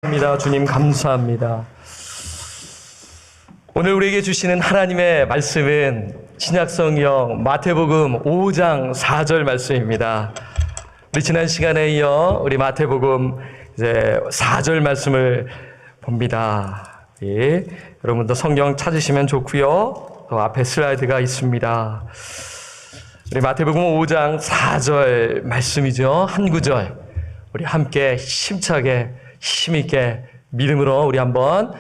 감사합니다. 주님 감사합니다. 오늘 우리에게 주시는 하나님의 말씀은 신약성경 마태복음 5장 4절 말씀입니다. 우리 지난 시간에 이어 우리 마태복음 이제 4절 말씀을 봅니다. 예, 여러분도 성경 찾으시면 좋고요. 또 앞에 슬라이드가 있습니다. 우리 마태복음 5장 4절 말씀이죠. 한 구절 우리 함께 힘차게 힘있게 믿음으로 우리 한번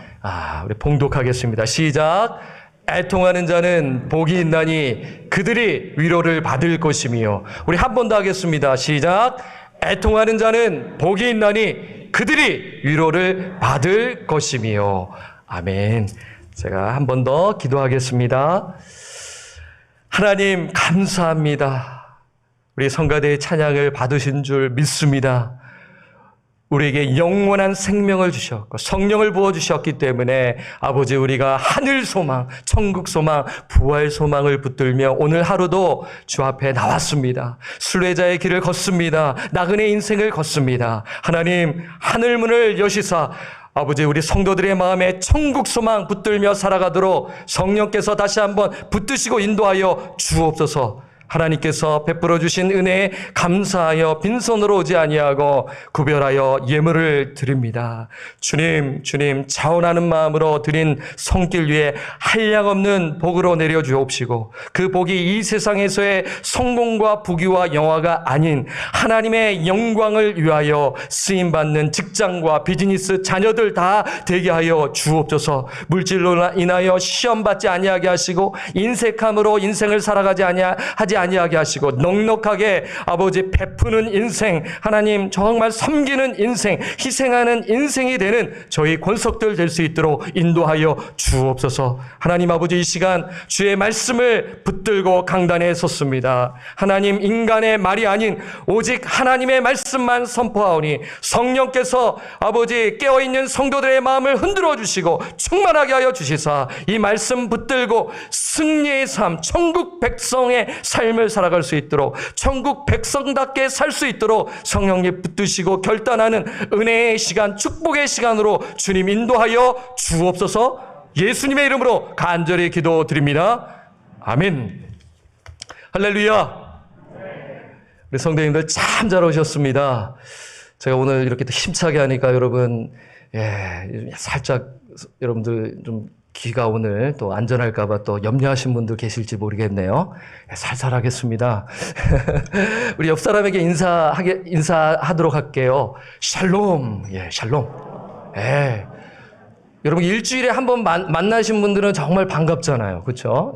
우리 봉독하겠습니다. 시작. 애통하는 자는 복이 있나니 그들이 위로를 받을 것이며. 우리 한 번 더 하겠습니다. 시작. 애통하는 자는 복이 있나니 그들이 위로를 받을 것이며. 아멘. 제가 한 번 더 기도하겠습니다. 하나님 감사합니다. 우리 성가대의 찬양을 받으신 줄 믿습니다. 우리에게 영원한 생명을 주셨고 성령을 부어주셨기 때문에 아버지 우리가 하늘 소망, 천국 소망, 부활 소망을 붙들며 오늘 하루도 주 앞에 나왔습니다. 순례자의 길을 걷습니다. 나그네 인생을 걷습니다. 하나님 하늘문을 여시사 아버지 우리 성도들의 마음에 천국 소망 붙들며 살아가도록 성령께서 다시 한번 붙드시고 인도하여 주옵소서. 하나님께서 베풀어 주신 은혜에 감사하여 빈손으로 오지 아니하고 구별하여 예물을 드립니다. 주님 자원하는 마음으로 드린 손길 위에 한량없는 복으로 내려 주옵시고 그 복이 이 세상에서의 성공과 부귀와 영화가 아닌 하나님의 영광을 위하여 쓰임받는 직장과 비즈니스 자녀들 다 되게 하여 주옵소서. 물질로 인하여 시험받지 아니하게 하시고 인색함으로 인생을 살아가지 하지 아니하게 하시고 넉넉하게 아버지 베푸는 인생, 하나님 정말 섬기는 인생, 희생하는 인생이 되는 저희 권속들 될 수 있도록 인도하여 주옵소서. 하나님 아버지 이 시간 주의 말씀을 붙들고 강단에 섰습니다. 하나님 인간의 말이 아닌 오직 하나님의 말씀만 선포하오니 성령께서 아버지 깨어있는 성도들의 마음을 흔들어 주시고 충만하게 하여 주시사 이 말씀 붙들고 승리의 삶, 천국 백성의 삶을 살아갈 수 있도록 천국 백성답게 살 수 있도록 성령님 붙드시고 결단하는 은혜의 시간, 축복의 시간으로 주님 인도하여 주옵소서. 예수님의 이름으로 간절히 기도드립니다. 아멘. 할렐루야. 우리 성도님들 참 잘 오셨습니다. 제가 오늘 이렇게 또 힘차게 하니까 여러분 살짝 여러분들 좀 귀가 오늘 또 안전할까봐 또 염려하신 분들 계실지 모르겠네요. 살살하겠습니다. 우리 옆 사람에게 인사하도록 할게요. 샬롬. 샬롬. 여러분 일주일에 한 번 만나신 분들은 정말 반갑잖아요. 그렇죠?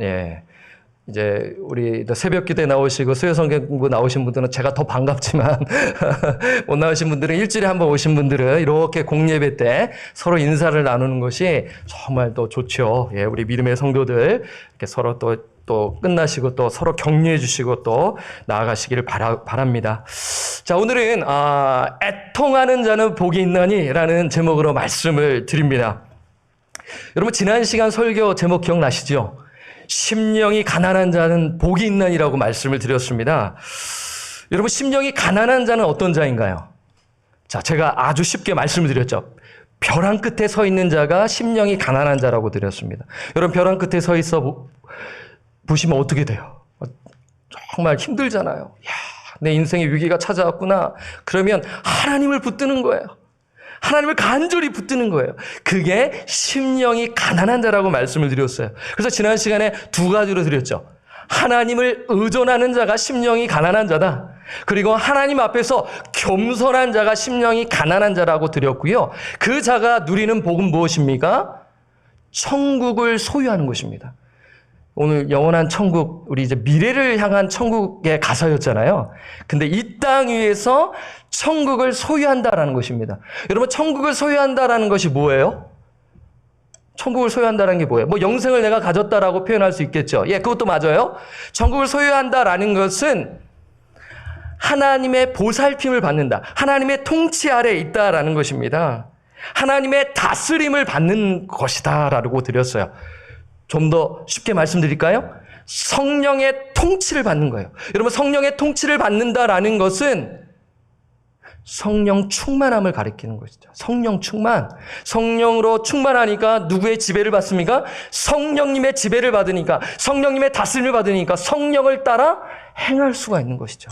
이제 우리 새벽 기도에 나오시고 수요성경 공부 나오신 분들은 제가 더 반갑지만 못 나오신 분들은 일주일에 한 번 오신 분들은 이렇게 공예배 때 서로 인사를 나누는 것이 정말 또 좋죠. 우리 믿음의 성도들 이렇게 서로 또 끝나시고 또 서로 격려해 주시고 또 나아가시기를 바랍니다. 자, 오늘은 애통하는 자는 복이 있나니 라는 제목으로 말씀을 드립니다. 여러분 지난 시간 설교 제목 기억나시죠? 심령이 가난한 자는 복이 있나니라고 말씀을 드렸습니다. 여러분 심령이 가난한 자는 어떤 자인가요? 자, 제가 아주 쉽게 말씀을 드렸죠. 벼랑 끝에 서 있는 자가 심령이 가난한 자라고 드렸습니다. 여러분 벼랑 끝에 서 있어 보시면 어떻게 돼요? 정말 힘들잖아요. 내 인생에 위기가 찾아왔구나. 그러면 하나님을 붙드는 거예요. 하나님을 간절히 붙드는 거예요. 그게 심령이 가난한 자라고 말씀을 드렸어요. 그래서 지난 시간에 두 가지로 드렸죠. 하나님을 의존하는 자가 심령이 가난한 자다. 그리고 하나님 앞에서 겸손한 자가 심령이 가난한 자라고 드렸고요. 그 자가 누리는 복은 무엇입니까? 천국을 소유하는 것입니다. 오늘 영원한 천국, 우리 이제 미래를 향한 천국의 가사였잖아요. 근데 이 땅 위에서 천국을 소유한다라는 것입니다. 여러분, 천국을 소유한다라는 것이 뭐예요? 천국을 소유한다는 게 뭐예요? 영생을 내가 가졌다라고 표현할 수 있겠죠. 그것도 맞아요. 천국을 소유한다라는 것은 하나님의 보살핌을 받는다. 하나님의 통치 아래에 있다라는 것입니다. 하나님의 다스림을 받는 것이다라고 드렸어요. 좀 더 쉽게 말씀드릴까요? 성령의 통치를 받는 거예요. 여러분 성령의 통치를 받는다라는 것은 성령 충만함을 가리키는 것이죠. 성령 충만. 성령으로 충만하니까 누구의 지배를 받습니까? 성령님의 지배를 받으니까, 성령님의 다스림을 받으니까 성령을 따라 행할 수가 있는 것이죠.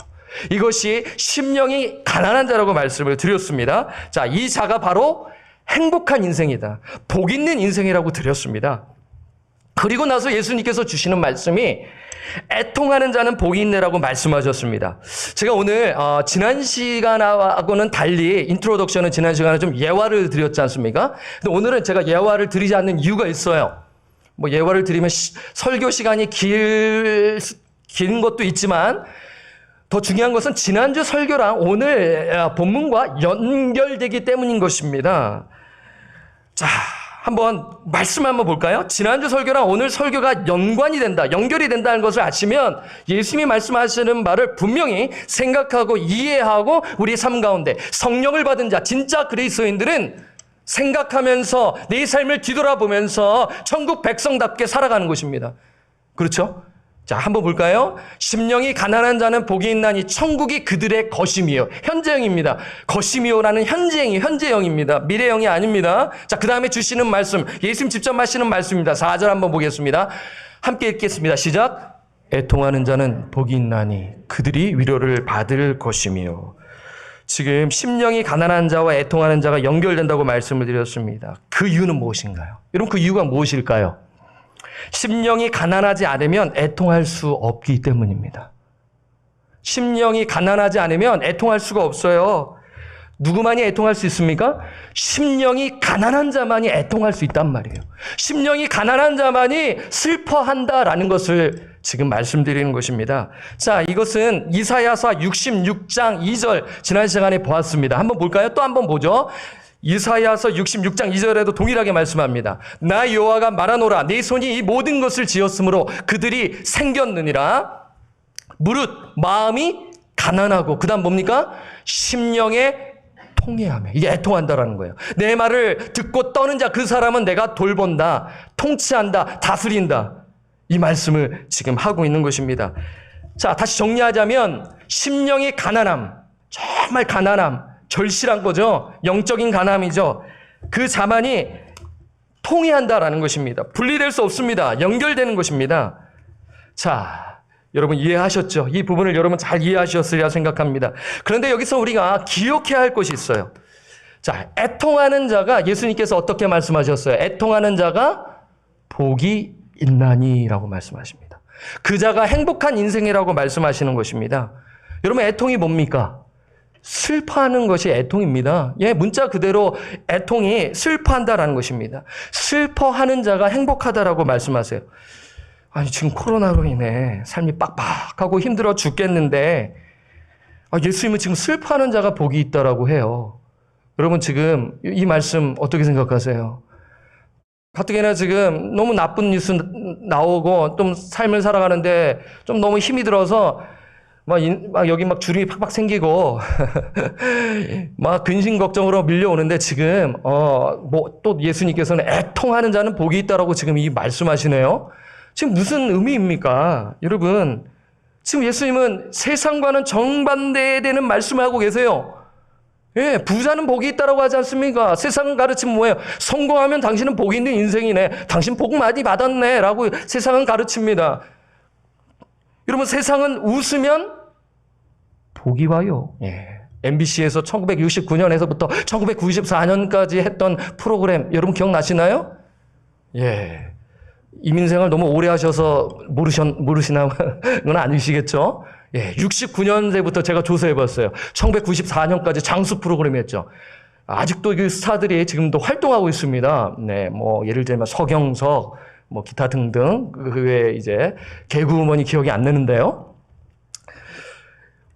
이것이 심령이 가난한 자라고 말씀을 드렸습니다. 자, 이 자가 바로 행복한 인생이다. 복 있는 인생이라고 드렸습니다. 그리고 나서 예수님께서 주시는 말씀이 애통하는 자는 복이 있네라고 말씀하셨습니다. 제가 오늘 지난 시간하고는 달리 인트로덕션은 지난 시간에 좀 예화를 드렸지 않습니까? 근데 오늘은 제가 예화를 드리지 않는 이유가 있어요. 뭐 예화를 드리면 설교 시간이 긴 것도 있지만 더 중요한 것은 지난주 설교랑 오늘 본문과 연결되기 때문인 것입니다. 자, 한번 말씀 한번 볼까요? 지난주 설교랑 오늘 설교가 연관이 된다, 연결이 된다는 것을 아시면 예수님이 말씀하시는 말을 분명히 생각하고 이해하고 우리 삶 가운데 성령을 받은 자, 진짜 그리스도인들은 생각하면서 내 삶을 뒤돌아보면서 천국 백성답게 살아가는 것입니다. 그렇죠? 자, 한번 볼까요? 심령이 가난한 자는 복이 있나니 천국이 그들의 것임이요. 현재형입니다. 것임이요라는 현재형입니다. 미래형이 아닙니다. 자, 그 다음에 주시는 말씀, 예수님 직접 하시는 말씀입니다. 4절 한번 보겠습니다. 함께 읽겠습니다. 시작. 애통하는 자는 복이 있나니 그들이 위로를 받을 것이며. 지금 심령이 가난한 자와 애통하는 자가 연결된다고 말씀을 드렸습니다. 그 이유는 무엇인가요? 여러분, 그 이유가 무엇일까요? 심령이 가난하지 않으면 애통할 수 없기 때문입니다. 심령이 가난하지 않으면 애통할 수가 없어요. 누구만이 애통할 수 있습니까? 심령이 가난한 자만이 애통할 수 있단 말이에요. 심령이 가난한 자만이 슬퍼한다라는 것을 지금 말씀드리는 것입니다. 자, 이것은 이사야서 66장 2절 지난 시간에 보았습니다. 한번 볼까요? 또 한번 보죠. 이사야서 66장 2절에도 동일하게 말씀합니다. 나 여호와가 말하노라 내 손이 이 모든 것을 지었으므로 그들이 생겼느니라. 무릇 마음이 가난하고 그 다음 뭡니까? 심령에 통회하며. 이게 애통한다라는 거예요. 내 말을 듣고 떠는 자 그 사람은 내가 돌본다, 통치한다, 다스린다. 이 말씀을 지금 하고 있는 것입니다. 자, 다시 정리하자면 심령이 가난함, 정말 가난함, 절실한 거죠. 영적인 가난이죠. 그 자만이 통해한다라는 것입니다. 분리될 수 없습니다. 연결되는 것입니다. 자, 여러분 이해하셨죠? 이 부분을 여러분 잘 이해하셨으리라 생각합니다. 그런데 여기서 우리가 기억해야 할 것이 있어요. 자, 애통하는 자가 예수님께서 어떻게 말씀하셨어요? 애통하는 자가 복이 있나니라고 말씀하십니다. 그 자가 행복한 인생이라고 말씀하시는 것입니다. 여러분, 애통이 뭡니까? 슬퍼하는 것이 애통입니다. 예, 문자 그대로 애통이 슬퍼한다라는 것입니다. 슬퍼하는 자가 행복하다라고 말씀하세요. 아니, 지금 코로나로 인해 삶이 빡빡하고 힘들어 죽겠는데 예수님은 지금 슬퍼하는 자가 복이 있다라고 해요. 여러분, 지금 이 말씀 어떻게 생각하세요? 가뜩이나 지금 너무 나쁜 뉴스 나오고 좀 삶을 살아가는데 좀 너무 힘이 들어서 막 여기 막 주름이 팍팍 생기고 막 근심 걱정으로 밀려오는데 지금 뭐 또 예수님께서는 애통하는 자는 복이 있다라고 지금 이 말씀하시네요. 지금 무슨 의미입니까? 여러분, 지금 예수님은 세상과는 정반대되는 말씀을 하고 계세요. 예, 부자는 복이 있다라고 하지 않습니까? 세상은 가르치면 뭐예요? 성공하면 당신은 복이 있는 인생이네. 당신 복 많이 받았네. 라고 세상은 가르칩니다. 여러분, 세상은 웃으면 복이 와요. 예. MBC에서 1969년에서부터 1994년까지 했던 프로그램, 여러분 기억나시나요? 예. 이민생활 너무 오래 하셔서 모르시나 건 아니시겠죠? 예. 69년대부터 제가 조사해 봤어요. 1994년까지 장수 프로그램이었죠. 아직도 그 스타들이 지금도 활동하고 있습니다. 네. 뭐, 예를 들면 서경석, 뭐 기타 등등 그 외에 이제 개그우먼이 기억이 안 나는데요.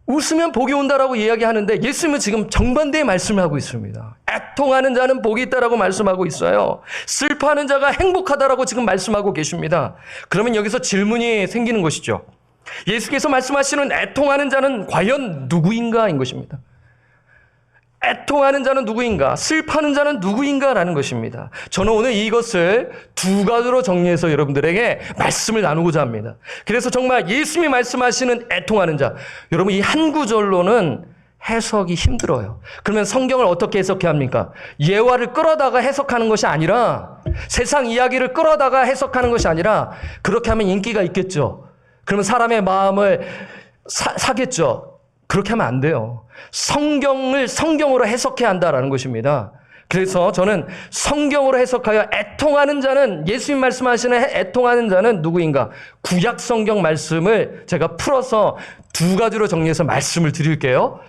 웃으면 복이 온다라고 이야기하는데 예수님은 지금 정반대의 말씀을 하고 있습니다. 애통하는 자는 복이 있다라고 말씀하고 있어요. 슬퍼하는 자가 행복하다라고 지금 말씀하고 계십니다. 그러면 여기서 질문이 생기는 것이죠. 예수께서 말씀하시는 애통하는 자는 과연 누구인가인 것입니다. 애통하는 자는 누구인가? 슬퍼하는 자는 누구인가라는 것입니다. 저는 오늘 이것을 두 가지로 정리해서 여러분들에게 말씀을 나누고자 합니다. 그래서 정말 예수님이 말씀하시는 애통하는 자, 여러분 이 한 구절로는 해석이 힘들어요. 그러면 성경을 어떻게 해석해야 합니까? 예화를 끌어다가 해석하는 것이 아니라, 세상 이야기를 끌어다가 해석하는 것이 아니라, 그렇게 하면 인기가 있겠죠. 그러면 사람의 마음을 사겠죠. 그렇게 하면 안 돼요. 성경을 성경으로 해석해야 한다라는 것입니다. 그래서 저는 성경으로 해석하여 애통하는 자는, 예수님 말씀하시는 애통하는 자는 누구인가? 구약 성경 말씀을 제가 풀어서 두 가지로 정리해서 말씀을 드릴게요.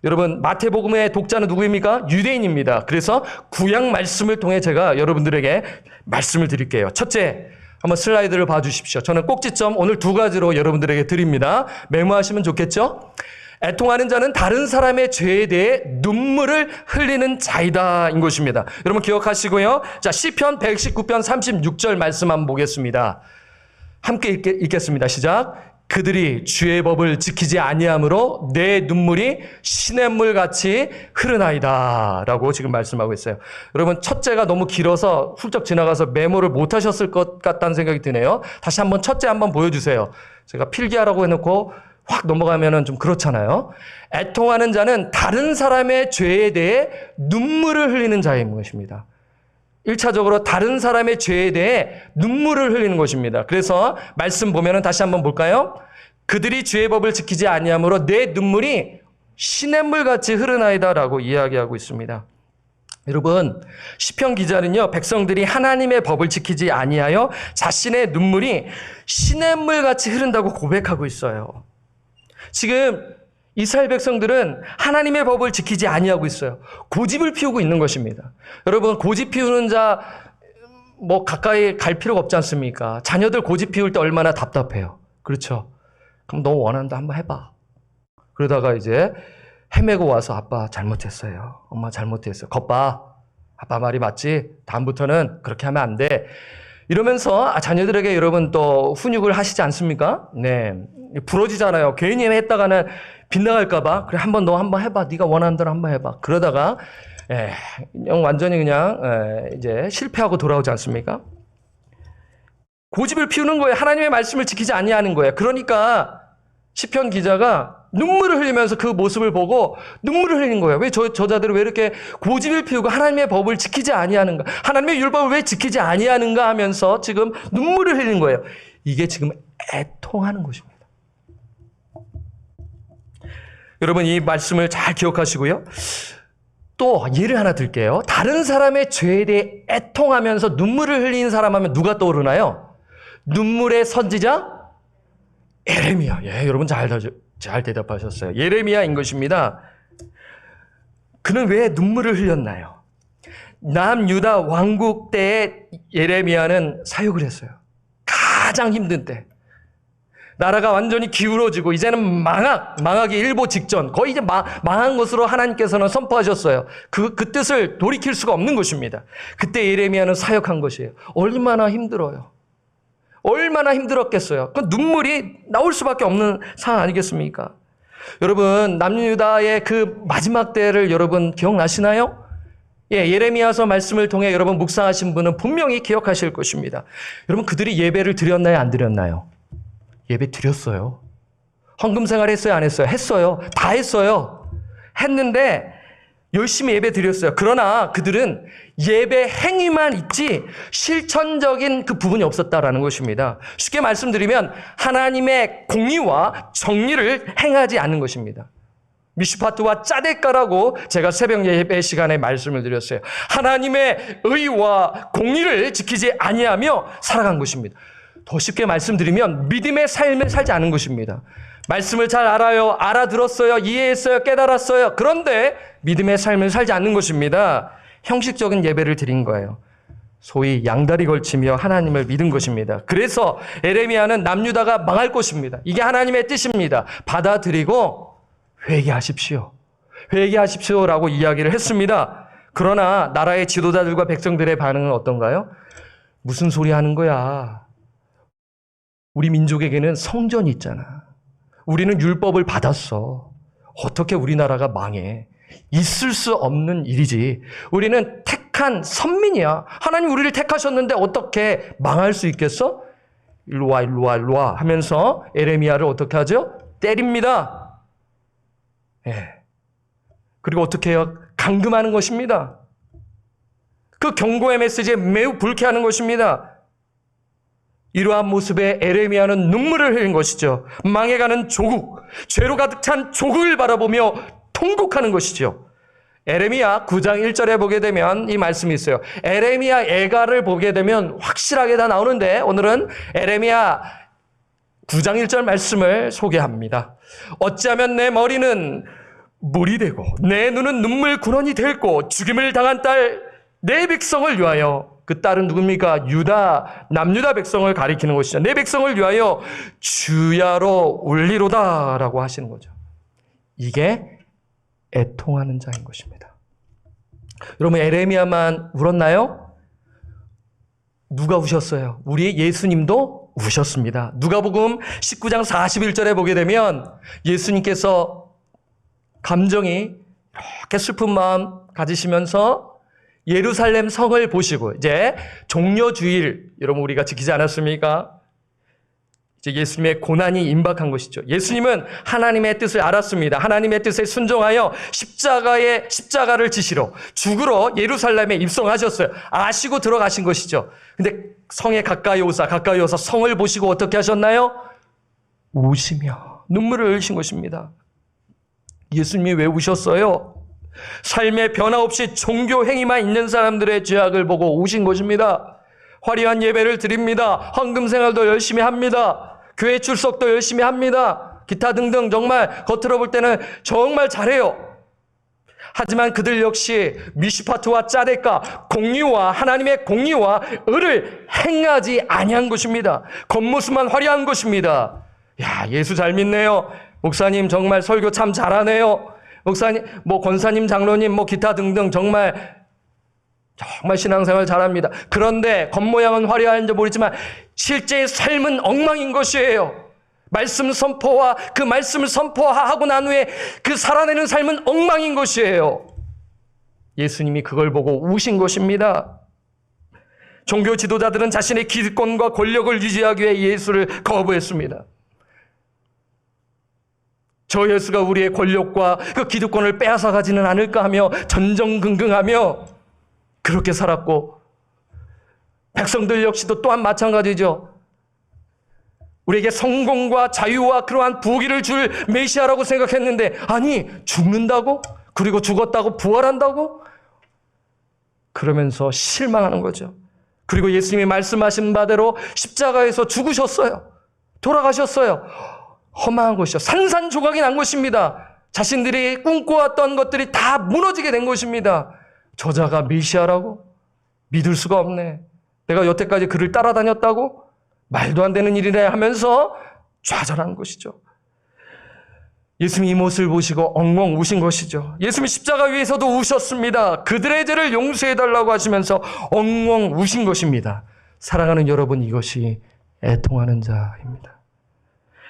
여러분, 마태복음의 독자는 누구입니까? 유대인입니다. 그래서 구약 말씀을 통해 제가 여러분들에게 말씀을 드릴게요. 첫째, 한번 슬라이드를 봐주십시오. 저는 꼭지점 오늘 두 가지로 여러분들에게 드립니다. 메모하시면 좋겠죠? 애통하는 자는 다른 사람의 죄에 대해 눈물을 흘리는 자이다인 것입니다. 여러분 기억하시고요. 자, 시편 119편 36절 말씀 한번 보겠습니다. 함께 읽겠습니다. 시작. 그들이 주의 법을 지키지 아니함으로 내 눈물이 시냇물 같이 흐르나이다 라고 지금 말씀하고 있어요. 여러분, 첫째가 너무 길어서 훌쩍 지나가서 메모를 못 하셨을 것 같다는 생각이 드네요. 다시 한번 첫째 한번 보여주세요. 제가 필기하라고 해놓고 확 넘어가면은 좀 그렇잖아요. 애통하는 자는 다른 사람의 죄에 대해 눈물을 흘리는 자인 것입니다. 1차적으로 다른 사람의 죄에 대해 눈물을 흘리는 것입니다. 그래서 말씀 보면은 다시 한번 볼까요? 그들이 주의 법을 지키지 아니함으로 내 눈물이 시냇물 같이 흐르나이다라고 이야기하고 있습니다. 여러분, 시편 기자는요, 백성들이 하나님의 법을 지키지 아니하여 자신의 눈물이 시냇물 같이 흐른다고 고백하고 있어요. 지금 이스라엘 백성들은 하나님의 법을 지키지 아니하고 있어요. 고집을 피우고 있는 것입니다. 여러분, 고집 피우는 자 가까이 갈 필요가 없지 않습니까? 자녀들 고집 피울 때 얼마나 답답해요. 그렇죠? 그럼 너 원한다 한번 해봐. 그러다가 이제 헤매고 와서 아빠 잘못했어요. 엄마 잘못했어요. 겉봐. 아빠 말이 맞지? 다음부터는 그렇게 하면 안 돼. 이러면서 자녀들에게 여러분 또 훈육을 하시지 않습니까? 네. 부러지잖아요. 괜히 했다가는 빗나갈까봐. 그래, 너 한번 해봐. 네가 원하는 대로 한번 해봐. 그러다가, 그냥 완전히 그냥, 이제 실패하고 돌아오지 않습니까? 고집을 피우는 거예요. 하나님의 말씀을 지키지 아니하는 거예요. 그러니까, 시편 기자가 눈물을 흘리면서 그 모습을 보고 눈물을 흘리는 거예요. 왜 저자들은 왜 이렇게 고집을 피우고 하나님의 법을 지키지 아니하는가? 하나님의 율법을 왜 지키지 아니하는가 하면서 지금 눈물을 흘리는 거예요. 이게 지금 애통하는 것입니다. 여러분, 이 말씀을 잘 기억하시고요. 또 예를 하나 들게요. 다른 사람의 죄에 대해 애통하면서 눈물을 흘리는 사람 하면 누가 떠오르나요? 눈물의 선지자 예레미야. 여러분 잘 대답하셨어요. 예레미야인 것입니다. 그는 왜 눈물을 흘렸나요? 남유다 왕국 때에 예레미야는 사역을 했어요. 가장 힘든 때. 나라가 완전히 기울어지고 이제는 망하기 일보 직전, 거의 이제 망한 것으로 하나님께서는 선포하셨어요. 그 뜻을 돌이킬 수가 없는 것입니다. 그때 예레미야는 사역한 것이에요. 얼마나 힘들어요. 얼마나 힘들었겠어요. 그 눈물이 나올 수밖에 없는 상황 아니겠습니까? 여러분, 남유다의 그 마지막 때를 여러분 기억나시나요? 예레미야서 말씀을 통해 여러분 묵상하신 분은 분명히 기억하실 것입니다. 여러분, 그들이 예배를 드렸나요? 안 드렸나요? 예배 드렸어요. 헌금 생활 했어요? 안 했어요? 했어요. 다 했어요. 했는데 열심히 예배 드렸어요. 그러나 그들은 예배 행위만 있지 실천적인 그 부분이 없었다라는 것입니다. 쉽게 말씀드리면 하나님의 공의와 정의를 행하지 않는 것입니다. 미슈파트와 짜데까라고 제가 새벽 예배 시간에 말씀을 드렸어요. 하나님의 의와 공의를 지키지 아니하며 살아간 것입니다. 더 쉽게 말씀드리면 믿음의 삶을 살지 않은 것입니다. 말씀을 잘 알아요. 알아들었어요. 이해했어요. 깨달았어요. 그런데 믿음의 삶을 살지 않는 것입니다. 형식적인 예배를 드린 거예요. 소위 양다리 걸치며 하나님을 믿은 것입니다. 그래서 예레미야는 남유다가 망할 것입니다. 이게 하나님의 뜻입니다. 받아들이고 회개하십시오. 회개하십시오라고 이야기를 했습니다. 그러나 나라의 지도자들과 백성들의 반응은 어떤가요? 무슨 소리 하는 거야? 우리 민족에게는 성전이 있잖아. 우리는 율법을 받았어. 어떻게 우리나라가 망해? 있을 수 없는 일이지. 우리는 택한 선민이야. 하나님 우리를 택하셨는데 어떻게 망할 수 있겠어? 일로 와, 일로 와, 일로 와 하면서 예레미야를 어떻게 하죠? 때립니다. 그리고 어떻게 해요? 감금하는 것입니다. 그 경고의 메시지에 매우 불쾌하는 것입니다. 이러한 모습에 에레미야는 눈물을 흘린 것이죠. 망해가는 조국, 죄로 가득 찬 조국을 바라보며 통곡하는 것이죠. 에레미야 9장 1절에 보게 되면 이 말씀이 있어요. 에레미야 애가를 보게 되면 확실하게 다 나오는데 오늘은 에레미야 9장 1절 말씀을 소개합니다. 어찌하면 내 머리는 물이 되고 내 눈은 눈물 근원이 됐고 죽임을 당한 딸 내 백성을 위하여, 그 딸은 누굽니까? 유다, 남유다 백성을 가리키는 것이죠. 내 백성을 위하여 주야로 울리로다 라고 하시는 거죠. 이게 애통하는 자인 것입니다. 여러분, 에레미야만 울었나요? 누가 우셨어요? 우리 예수님도 우셨습니다. 누가복음 19장 41절에 보게 되면 예수님께서 감정이 이렇게 슬픈 마음 가지시면서 예루살렘 성을 보시고 이제 종려주일, 여러분 우리가 지키지 않았습니까? 이제 예수님의 고난이 임박한 것이죠. 예수님은 하나님의 뜻을 알았습니다. 하나님의 뜻에 순종하여 십자가를 지시러 죽으러 예루살렘에 입성하셨어요. 아시고 들어가신 것이죠. 근데 성에 가까이 오사 성을 보시고 어떻게 하셨나요? 우시며 눈물을 흘리신 것입니다. 예수님이 왜 우셨어요? 삶의 변화 없이 종교 행위만 있는 사람들의 죄악을 보고 우신 것입니다. 화려한 예배를 드립니다. 헌금 생활도 열심히 합니다. 교회 출석도 열심히 합니다. 기타 등등 정말 겉으로 볼 때는 정말 잘해요. 하지만 그들 역시 미슈파트와 짜데카, 공의와 하나님의 공의와 의를 행하지 아니한 것입니다. 겉모습만 화려한 것입니다. 야, 예수 잘 믿네요. 목사님 정말 설교 참 잘하네요. 목사님, 권사님, 장로님, 기타 등등 정말 신앙생활 잘합니다. 그런데 겉모양은 화려한지 모르지만 실제 삶은 엉망인 것이에요. 말씀 선포와 그 말씀을 선포하고 난 후에 그 살아내는 삶은 엉망인 것이에요. 예수님이 그걸 보고 우신 것입니다. 종교 지도자들은 자신의 기득권과 권력을 유지하기 위해 예수를 거부했습니다. 저 예수가 우리의 권력과 그 기득권을 빼앗아 가지는 않을까 하며 전전긍긍하며 그렇게 살았고, 백성들 역시도 또한 마찬가지죠. 우리에게 성공과 자유와 그러한 부귀를 줄 메시아라고 생각했는데, 아니 죽는다고? 그리고 죽었다고 부활한다고? 그러면서 실망하는 거죠. 그리고 예수님이 말씀하신 바대로 십자가에서 죽으셨어요. 돌아가셨어요. 허망한 것이죠. 산산조각이 난 것입니다. 자신들이 꿈꿔왔던 것들이 다 무너지게 된 것입니다. 저자가 메시아라고? 믿을 수가 없네. 내가 여태까지 그를 따라다녔다고? 말도 안 되는 일이네 하면서 좌절한 것이죠. 예수님이 이 모습을 보시고 엉엉 우신 것이죠. 예수님이 십자가 위에서도 우셨습니다. 그들의 죄를 용서해달라고 하시면서 엉엉 우신 것입니다. 사랑하는 여러분, 이것이 애통하는 자입니다.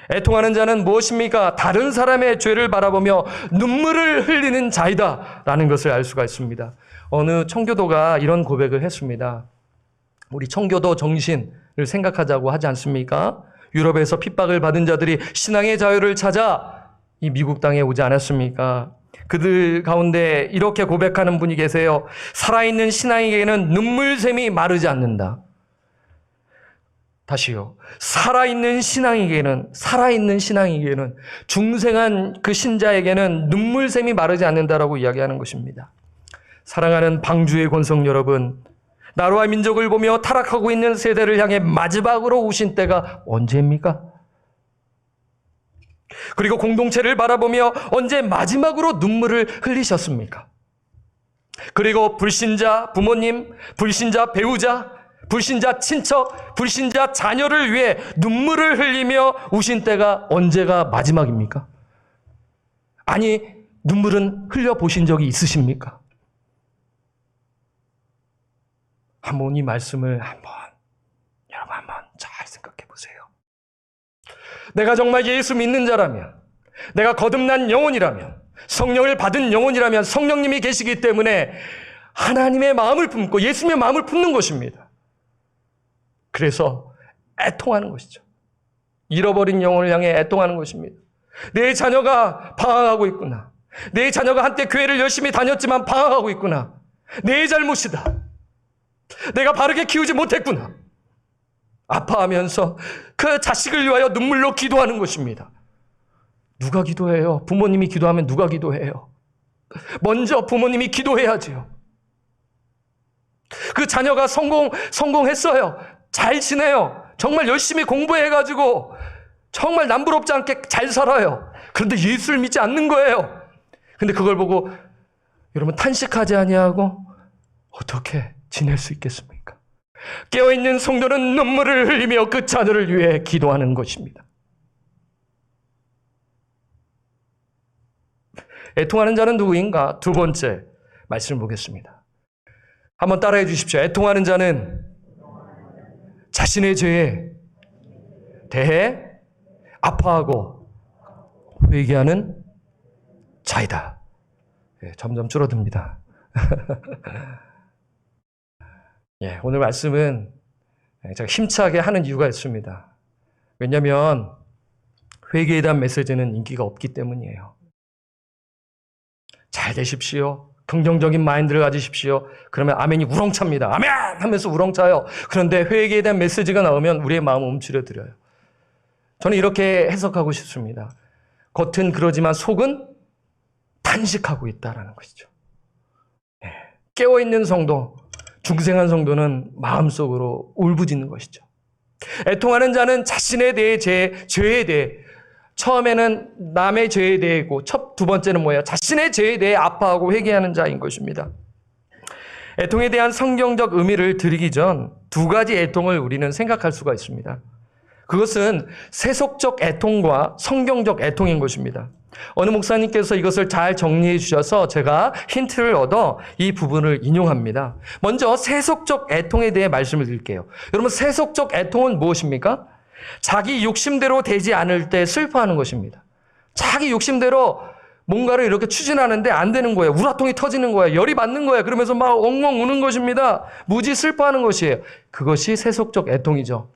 애통하는 자는 무엇입니까? 다른 사람의 죄를 바라보며 눈물을 흘리는 자이다 라는 것을 알 수가 있습니다. 어느 청교도가 이런 고백을 했습니다. 우리 청교도 정신을 생각하자고 하지 않습니까? 유럽에서 핍박을 받은 자들이 신앙의 자유를 찾아 이 미국 땅에 오지 않았습니까? 그들 가운데 이렇게 고백하는 분이 계세요. 살아있는 신앙에게는 눈물샘이 마르지 않는다. 다시요. 살아있는 신앙에게는 중생한 그 신자에게는 눈물샘이 마르지 않는다라고 이야기하는 것입니다. 사랑하는 방주의 권성 여러분, 나라와 민족을 보며 타락하고 있는 세대를 향해 마지막으로 우신 때가 언제입니까? 그리고 공동체를 바라보며 언제 마지막으로 눈물을 흘리셨습니까? 그리고 불신자 부모님, 불신자 배우자, 불신자 친척, 불신자 자녀를 위해 눈물을 흘리며 우신 때가 언제가 마지막입니까? 아니, 눈물은 흘려보신 적이 있으십니까? 한번 이 말씀을 여러분 한번 잘 생각해 보세요. 내가 정말 예수 믿는 자라면, 내가 거듭난 영혼이라면, 성령을 받은 영혼이라면 성령님이 계시기 때문에 하나님의 마음을 품고 예수님의 마음을 품는 것입니다. 그래서 애통하는 것이죠. 잃어버린 영혼을 향해 애통하는 것입니다. 내 자녀가 방황하고 있구나. 내 자녀가 한때 교회를 열심히 다녔지만 방황하고 있구나. 내 잘못이다. 내가 바르게 키우지 못했구나. 아파하면서 그 자식을 위하여 눈물로 기도하는 것입니다. 누가 기도해요? 부모님이 기도하면 누가 기도해요? 먼저 부모님이 기도해야지요. 그 자녀가 성공했어요. 잘 지내요. 정말 열심히 공부해가지고 정말 남부럽지 않게 잘 살아요. 그런데 예수를 믿지 않는 거예요. 근데 그걸 보고 여러분 탄식하지 아니하고 어떻게 지낼 수 있겠습니까? 깨어있는 성도는 눈물을 흘리며 그 자녀를 위해 기도하는 것입니다. 애통하는 자는 누구인가? 두 번째 말씀을 보겠습니다. 한번 따라해 주십시오. 애통하는 자는 자신의 죄에 대해 아파하고 회개하는 자이다. 예, 점점 줄어듭니다. 예, 오늘 말씀은 제가 힘차게 하는 이유가 있습니다. 왜냐하면 회개에 대한 메시지는 인기가 없기 때문이에요. 잘 되십시오. 긍정적인 마인드를 가지십시오. 그러면 아멘이 우렁찹니다. 아멘! 하면서 우렁차요. 그런데 회개에 대한 메시지가 나오면 우리의 마음을 움츠려들어요. 저는 이렇게 해석하고 싶습니다. 겉은 그러지만 속은 탄식하고 있다는 것이죠. 네. 깨어있는 성도, 중생한 성도는 마음속으로 울부짖는 것이죠. 애통하는 자는 자신에 대해 죄에 대해 처음에는 남의 죄에 대해고 두 번째는 뭐예요? 자신의 죄에 대해 아파하고 회개하는 자인 것입니다. 애통에 대한 성경적 의미를 드리기 전 두 가지 애통을 우리는 생각할 수가 있습니다. 그것은 세속적 애통과 성경적 애통인 것입니다. 어느 목사님께서 이것을 잘 정리해 주셔서 제가 힌트를 얻어 이 부분을 인용합니다. 먼저 세속적 애통에 대해 말씀을 드릴게요. 여러분, 세속적 애통은 무엇입니까? 자기 욕심대로 되지 않을 때 슬퍼하는 것입니다. 자기 욕심대로 뭔가를 이렇게 추진하는데 안 되는 거예요. 우라통이 터지는 거예요. 열이 받는 거예요. 그러면서 막 엉엉 우는 것입니다. 무지 슬퍼하는 것이에요. 그것이 세속적 애통이죠.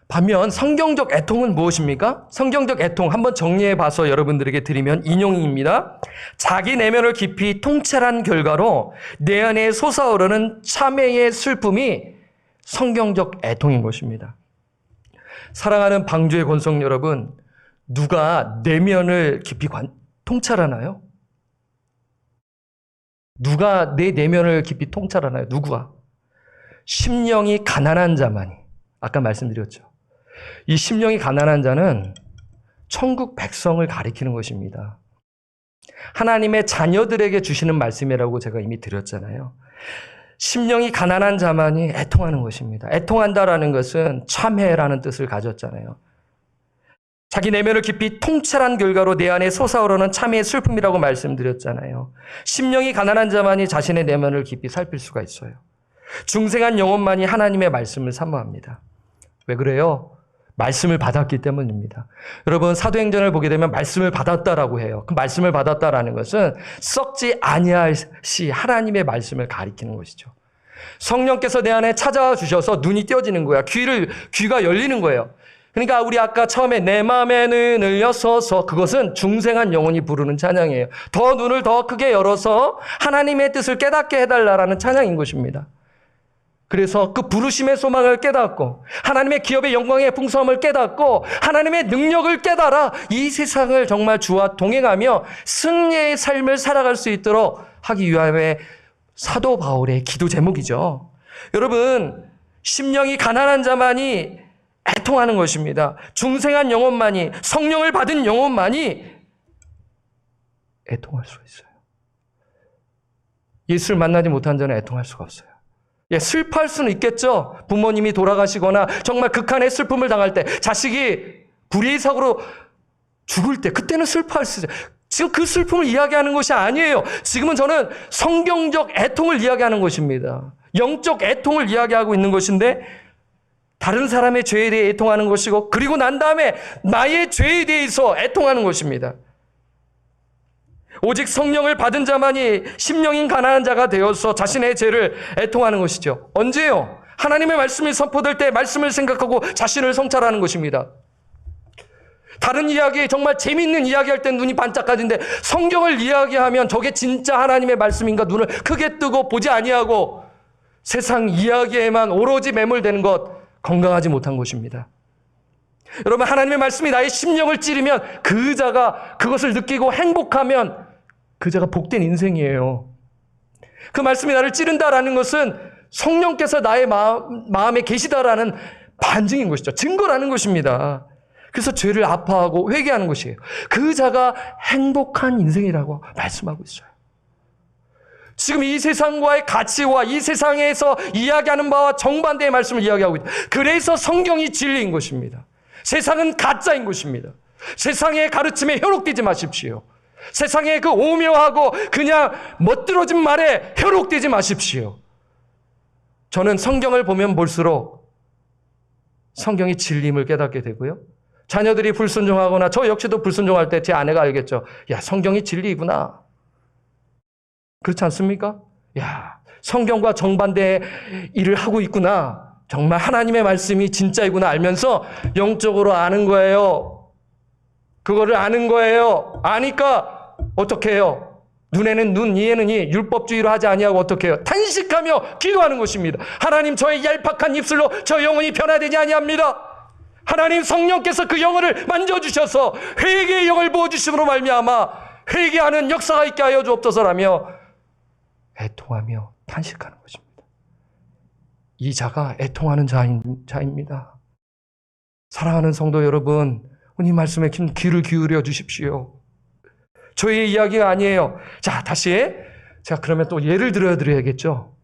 반면 성경적 애통은 무엇입니까? 성경적 애통 한번 정리해 봐서 여러분들에게 드리면 인용입니다. 자기 내면을 깊이 통찰한 결과로 내 안에 솟아오르는 참회의 슬픔이 성경적 애통인 것입니다. 사랑하는 방주의 권성 여러분, 누가 내면을 깊이 통찰하나요? 누가 내 내면을 깊이 통찰하나요? 누구가? 심령이 가난한 자만이. 아까 말씀드렸죠. 이 심령이 가난한 자는 천국 백성을 가리키는 것입니다. 하나님의 자녀들에게 주시는 말씀이라고 제가 이미 드렸잖아요. 심령이 가난한 자만이 애통하는 것입니다. 애통한다라는 것은 참회라는 뜻을 가졌잖아요. 자기 내면을 깊이 통찰한 결과로 내 안에 솟아오르는 참회의 슬픔이라고 말씀드렸잖아요. 심령이 가난한 자만이 자신의 내면을 깊이 살필 수가 있어요. 중생한 영혼만이 하나님의 말씀을 사모합니다. 왜 그래요? 말씀을 받았기 때문입니다. 여러분, 사도행전을 보게 되면 말씀을 받았다라고 해요. 그 말씀을 받았다라는 것은 썩지 아니할 시 하나님의 말씀을 가리키는 것이죠. 성령께서 내 안에 찾아와 주셔서 눈이 띄어지는 거야. 귀가 열리는 거예요. 그러니까 우리 아까 처음에 내 마음에 눈을 여서서, 그것은 중생한 영혼이 부르는 찬양이에요. 더 눈을 더 크게 열어서 하나님의 뜻을 깨닫게 해달라는 찬양인 것입니다. 그래서 그 부르심의 소망을 깨닫고 하나님의 기업의 영광의 풍성함을 깨닫고 하나님의 능력을 깨달아 이 세상을 정말 주와 동행하며 승리의 삶을 살아갈 수 있도록 하기 위함의 사도 바울의 기도 제목이죠. 여러분, 심령이 가난한 자만이 애통하는 것입니다. 중생한 영혼만이, 성령을 받은 영혼만이 애통할 수 있어요. 예수를 만나지 못한 자는 애통할 수가 없어요. 예, 슬퍼할 수는 있겠죠. 부모님이 돌아가시거나 정말 극한의 슬픔을 당할 때, 자식이 불의의 사고로 죽을 때, 그때는 슬퍼할 수 있어요. 지금 그 슬픔을 이야기하는 것이 아니에요. 지금은 저는 성경적 애통을 이야기하는 것입니다. 영적 애통을 이야기하고 있는 것인데, 다른 사람의 죄에 대해 애통하는 것이고, 그리고 난 다음에 나의 죄에 대해서 애통하는 것입니다. 오직 성령을 받은 자만이 심령인 가난한 자가 되어서 자신의 죄를 애통하는 것이죠. 언제요? 하나님의 말씀이 선포될 때 말씀을 생각하고 자신을 성찰하는 것입니다. 다른 이야기, 정말 재밌는 이야기 할 땐 눈이 반짝하는데 성경을 이야기하면 저게 진짜 하나님의 말씀인가 눈을 크게 뜨고 보지 아니하고 세상 이야기에만 오로지 매몰되는 것, 건강하지 못한 것입니다. 여러분, 하나님의 말씀이 나의 심령을 찌르면 그 자가 그것을 느끼고 행복하면 그 자가 복된 인생이에요. 그 말씀이 나를 찌른다라는 것은 성령께서 나의 마음에 계시다라는 반증인 것이죠. 증거라는 것입니다. 그래서 죄를 아파하고 회개하는 것이에요. 그 자가 행복한 인생이라고 말씀하고 있어요. 지금 이 세상과의 가치와 이 세상에서 이야기하는 바와 정반대의 말씀을 이야기하고 있다. 그래서 성경이 진리인 것입니다. 세상은 가짜인 것입니다. 세상의 가르침에 현혹되지 마십시오. 세상의 그 오묘하고 그냥 멋들어진 말에 현혹되지 마십시오. 저는 성경을 보면 볼수록 성경이 진리임을 깨닫게 되고요. 자녀들이 불순종하거나 저 역시도 불순종할 때 제 아내가 알겠죠. 야, 성경이 진리이구나. 그렇지 않습니까? 야, 성경과 정반대의 일을 하고 있구나. 정말 하나님의 말씀이 진짜이구나 알면서 영적으로 아는 거예요. 그거를 아는 거예요. 아니까 어떻게 해요? 눈에는 눈, 이에는 이, 율법주의로 하지 아니하고 어떻게 해요? 탄식하며 기도하는 것입니다. 하나님, 저의 얄팍한 입술로 저 영혼이 변화되지 아니합니다. 하나님 성령께서 그 영혼을 만져주셔서 회개의 영을 부어주심으로 말미암아 회개하는 역사가 있게 하여 주옵소서라며 애통하며 탄식하는 것입니다. 이 자가 애통하는 자입니다. 사랑하는 성도 여러분, 이 말씀에 귀를 기울여 주십시오. 저의 이야기가 아니에요. 자, 다시 제가 그러면 또 예를 들어드려야겠죠.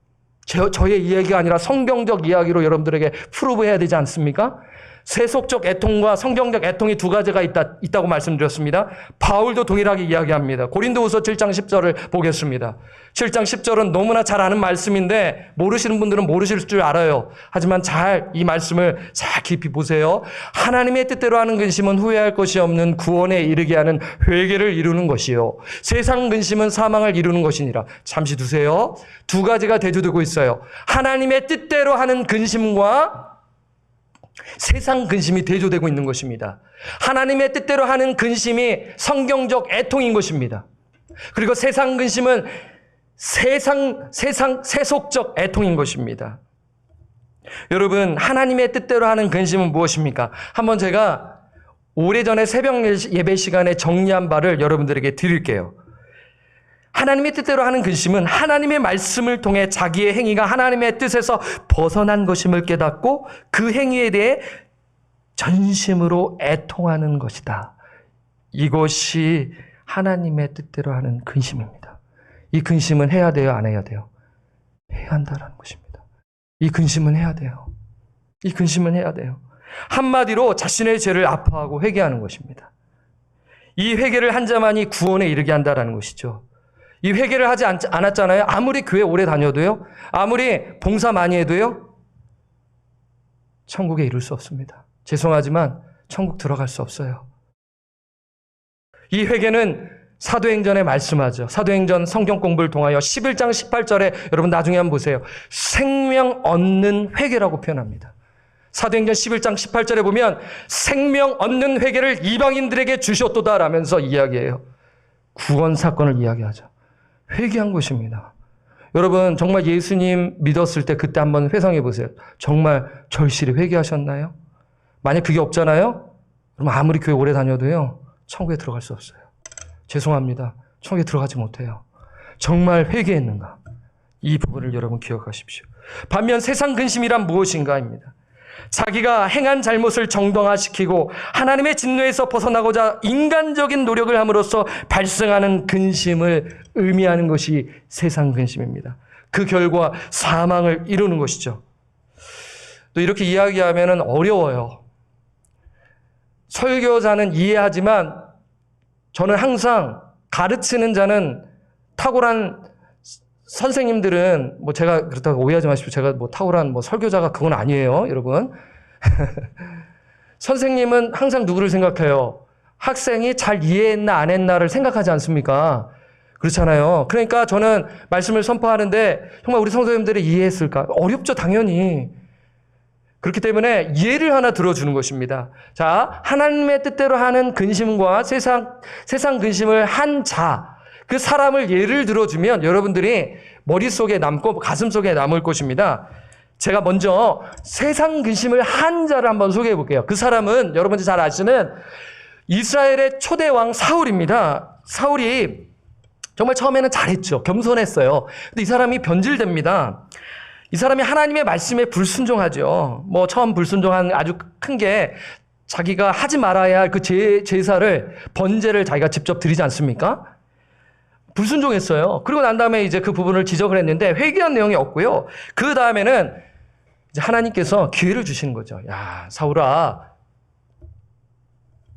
저의 이야기가 아니라 성경적 이야기로 여러분들에게 프루브해야 되지 않습니까? 세속적 애통과 성경적 애통이 두 가지가 있다고 말씀드렸습니다. 바울도 동일하게 이야기합니다. 고린도후서 7장 10절을 보겠습니다. 7장 10절은 너무나 잘 아는 말씀인데 모르시는 분들은 모르실 줄 알아요. 하지만 잘 이 말씀을 잘 깊이 보세요. 하나님의 뜻대로 하는 근심은 후회할 것이 없는 구원에 이르게 하는 회개를 이루는 것이요. 세상 근심은 사망을 이루는 것이니라. 잠시 두세요. 두 가지가 대조되고 있어요. 하나님의 뜻대로 하는 근심과 세상 근심이 대조되고 있는 것입니다. 하나님의 뜻대로 하는 근심이 성경적 애통인 것입니다. 그리고 세상 근심은 세속적 애통인 것입니다. 여러분, 하나님의 뜻대로 하는 근심은 무엇입니까? 한번 제가 오래전에 새벽 예배 시간에 정리한 바를 여러분들에게 드릴게요. 하나님의 뜻대로 하는 근심은 하나님의 말씀을 통해 자기의 행위가 하나님의 뜻에서 벗어난 것임을 깨닫고 그 행위에 대해 전심으로 애통하는 것이다. 이것이 하나님의 뜻대로 하는 근심입니다. 이 근심은 해야 돼요, 안 해야 돼요? 해야 한다는 것입니다. 이 근심은 해야 돼요. 이 근심은 해야 돼요. 한마디로 자신의 죄를 아파하고 회개하는 것입니다. 이 회개를 한 자만이 구원에 이르게 한다는 것이죠. 이 회개를 하지 않았잖아요. 아무리 교회 오래 다녀도요. 아무리 봉사 많이 해도요. 천국에 이룰 수 없습니다. 죄송하지만 천국 들어갈 수 없어요. 이 회개는 사도행전에 말씀하죠. 사도행전 성경 공부를 통하여 11장 18절에 여러분 나중에 한번 보세요. 생명 얻는 회개라고 표현합니다. 사도행전 11장 18절에 보면 생명 얻는 회개를 이방인들에게 주셨도다 라면서 이야기해요. 구원 사건을 이야기하죠. 회개한 것입니다. 여러분 정말 예수님 믿었을 때 그때 한번 회상해 보세요. 정말 절실히 회개하셨나요? 만약 그게 없잖아요? 그럼 아무리 교회 오래 다녀도요. 천국에 들어갈 수 없어요. 죄송합니다. 천국에 들어가지 못해요. 정말 회개했는가? 이 부분을 여러분 기억하십시오. 반면 세상 근심이란 무엇인가입니다. 자기가 행한 잘못을 정당화시키고 하나님의 진노에서 벗어나고자 인간적인 노력을 함으로써 발생하는 근심을 의미하는 것이 세상 근심입니다. 그 결과 사망을 이루는 것이죠. 또 이렇게 이야기하면 어려워요. 설교자는 이해하지만 저는 항상 가르치는 자는 탁월한 선생님들은 제가 그렇다고 오해하지 마십시오. 제가 탁월한 설교자가 그건 아니에요, 여러분. 선생님은 항상 누구를 생각해요? 학생이 잘 이해했나 안 했나를 생각하지 않습니까? 그렇잖아요. 그러니까 저는 말씀을 선포하는데 정말 우리 성도님들이 이해했을까? 어렵죠, 당연히. 그렇기 때문에 예를 하나 들어주는 것입니다. 자, 하나님의 뜻대로 하는 근심과 세상 근심을 한 자, 그 사람을 예를 들어주면 여러분들이 머릿속에 남고 가슴속에 남을 것입니다. 제가 먼저 세상 근심을 한 자를 한번 소개해 볼게요. 그 사람은 여러분들이 잘 아시는 이스라엘의 초대 왕 사울입니다. 사울이 정말 처음에는 잘했죠. 겸손했어요. 근데 이 사람이 변질됩니다. 이 사람이 하나님의 말씀에 불순종하죠. 뭐 처음 불순종한 아주 큰 게 자기가 하지 말아야 할 그 제사를 번제를 자기가 직접 드리지 않습니까? 불순종했어요. 그리고 난 다음에 이제 그 부분을 지적을 했는데 회개한 내용이 없고요. 그 다음에는 이제 하나님께서 기회를 주시는 거죠. 야, 사울아,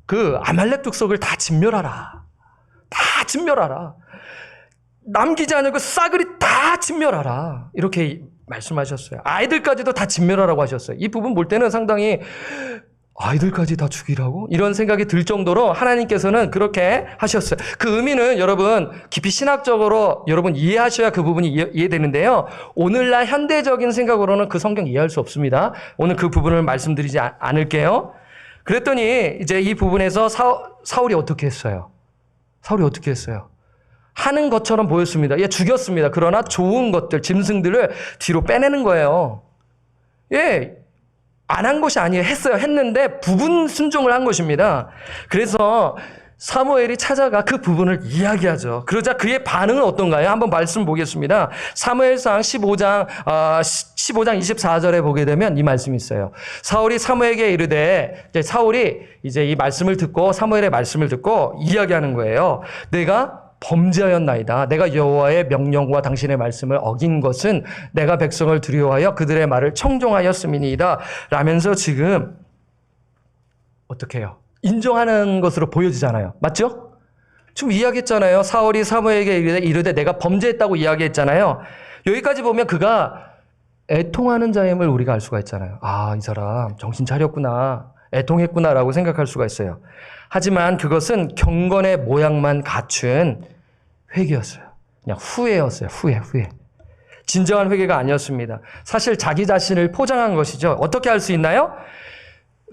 그 아말렉 족속을 다 진멸하라. 다 진멸하라. 남기지 않을 그 싸그리 다 진멸하라. 이렇게 말씀하셨어요. 아이들까지도 다 진멸하라고 하셨어요. 이 부분 볼 때는 상당히 아이들까지 다 죽이라고? 이런 생각이 들 정도로 하나님께서는 그렇게 하셨어요. 그 의미는 여러분 깊이 신학적으로 여러분 이해하셔야 그 부분이 이해되는데요. 오늘날 현대적인 생각으로는 그 성경 이해할 수 없습니다. 오늘 그 부분을 말씀드리지 않을게요. 그랬더니 이제 이 부분에서 사울이 어떻게 했어요? 사울이 어떻게 했어요? 하는 것처럼 보였습니다. 예, 죽였습니다. 그러나 좋은 것들, 짐승들을 뒤로 빼내는 거예요. 예, 안 한 것이 아니에요. 했어요. 했는데 부분 순종을 한 것입니다. 그래서 사무엘이 찾아가 그 부분을 이야기하죠. 그러자 그의 반응은 어떤가요? 한번 말씀 보겠습니다. 사무엘상 15장 24절에 보게 되면 이 말씀이 있어요. 사울이 사무엘에게 이르되, 사울이 이제 이 말씀을 듣고 사무엘의 말씀을 듣고 이야기하는 거예요. 내가 범죄하였나이다. 내가 여호와의 명령과 당신의 말씀을 어긴 것은 내가 백성을 두려워하여 그들의 말을 청종하였음이니이다. 라면서 지금 어떻게 해요? 인정하는 것으로 보여지잖아요. 맞죠? 지금 이야기했잖아요. 사울이 사무엘에게 이르되 내가 범죄했다고 이야기했잖아요. 여기까지 보면 그가 애통하는 자임을 우리가 알 수가 있잖아요. 아, 이 사람 정신 차렸구나. 애통했구나라고 생각할 수가 있어요. 하지만 그것은 경건의 모양만 갖춘 회개였어요. 그냥 후회였어요. 후회. 진정한 회개가 아니었습니다. 사실 자기 자신을 포장한 것이죠. 어떻게 할 수 있나요?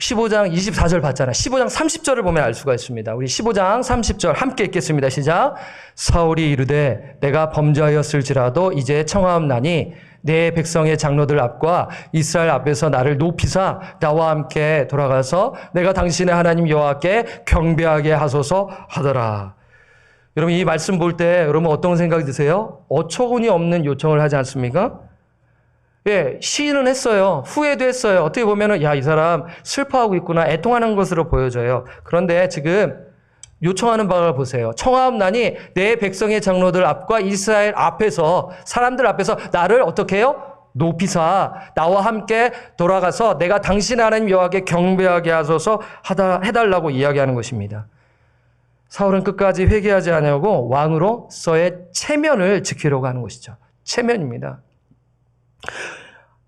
15장 24절 봤잖아요. 15장 30절을 보면 알 수가 있습니다. 우리 15장 30절 함께 읽겠습니다. 시작. 사울이 이르되 내가 범죄하였을지라도 이제 청하옵나니 내 백성의 장로들 앞과 이스라엘 앞에서 나를 높이사 나와 함께 돌아가서 내가 당신의 하나님 여호와께 경배하게 하소서 하더라. 여러분 이 말씀 볼 때 여러분 어떤 생각이 드세요? 어처구니 없는 요청을 하지 않습니까? 예, 시인은 했어요. 후회도 했어요. 어떻게 보면은 야, 이 사람 슬퍼하고 있구나, 애통하는 것으로 보여져요. 그런데 지금 요청하는 바를 보세요. 청하옵나니 내 백성의 장로들 앞과 이스라엘 앞에서 사람들 앞에서 나를 어떻게 해요? 높이사 나와 함께 돌아가서 내가 당신 하나님 여호와께 경배하게 하소서 해달라고 이야기하는 것입니다. 사울은 끝까지 회개하지 않으려고 왕으로서의 체면을 지키려고 하는 것이죠. 체면입니다.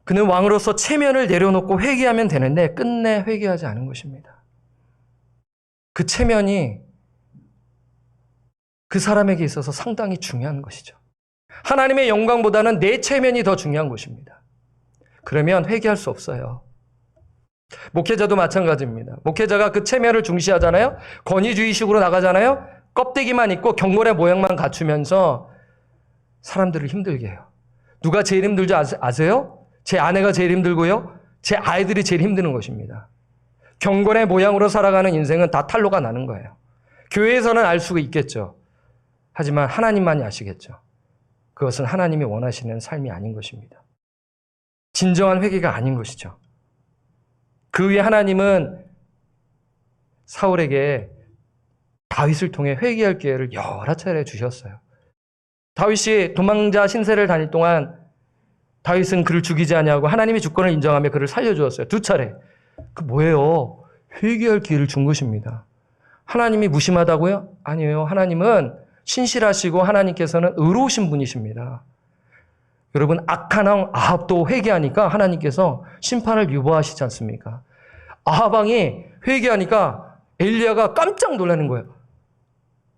그는 왕으로서 체면을 내려놓고 회개하면 되는데 끝내 회개하지 않은 것입니다. 그 체면이 그 사람에게 있어서 상당히 중요한 것이죠. 하나님의 영광보다는 내 체면이 더 중요한 것입니다. 그러면 회개할 수 없어요. 목회자도 마찬가지입니다. 목회자가 그 체면을 중시하잖아요. 권위주의식으로 나가잖아요. 껍데기만 입고 경건의 모양만 갖추면서 사람들을 힘들게 해요. 누가 제일 힘들지 아세요? 제 아내가 제일 힘들고요. 제 아이들이 제일 힘드는 것입니다. 경건의 모양으로 살아가는 인생은 다 탈로가 나는 거예요. 교회에서는 알 수가 있겠죠. 하지만 하나님만이 아시겠죠. 그것은 하나님이 원하시는 삶이 아닌 것입니다. 진정한 회개가 아닌 것이죠. 그 위에 하나님은 사울에게 다윗을 통해 회개할 기회를 여러 차례 주셨어요. 다윗이 도망자 신세를 다닐 동안 다윗은 그를 죽이지 아니하고 하나님의 주권을 인정하며 그를 살려주었어요. 2차례. 그 뭐예요? 회개할 기회를 준 것입니다. 하나님이 무심하다고요? 아니에요. 하나님은 신실하시고 하나님께서는 의로우신 분이십니다. 여러분 악한 왕 아합도 회개하니까 하나님께서 심판을 유보하시지 않습니까? 아합 왕이 회개하니까 엘리야가 깜짝 놀라는 거예요.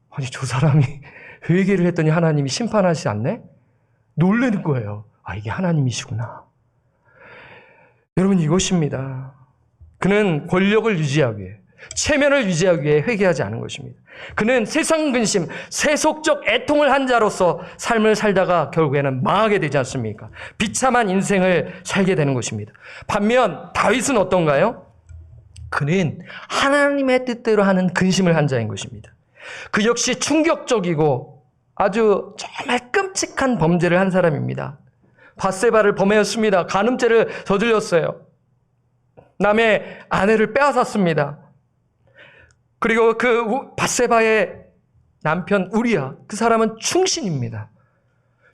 아니 저 사람이 회개를 했더니 하나님이 심판하시지 않네? 놀라는 거예요. 아 이게 하나님이시구나. 여러분, 이것입니다. 그는 권력을 유지하기 위해, 체면을 유지하기 위해 회개하지 않은 것입니다. 그는 세상 근심, 세속적 애통을 한 자로서 삶을 살다가 결국에는 망하게 되지 않습니까? 비참한 인생을 살게 되는 것입니다. 반면 다윗은 어떤가요? 그는 하나님의 뜻대로 하는 근심을 한 자인 것입니다. 그 역시 충격적이고 아주 정말 끔찍한 범죄를 한 사람입니다. 밧세바를 범하였습니다. 간음죄를 저질렀어요. 남의 아내를 빼앗았습니다. 그리고 그 밧세바의 남편 우리야, 그 사람은 충신입니다.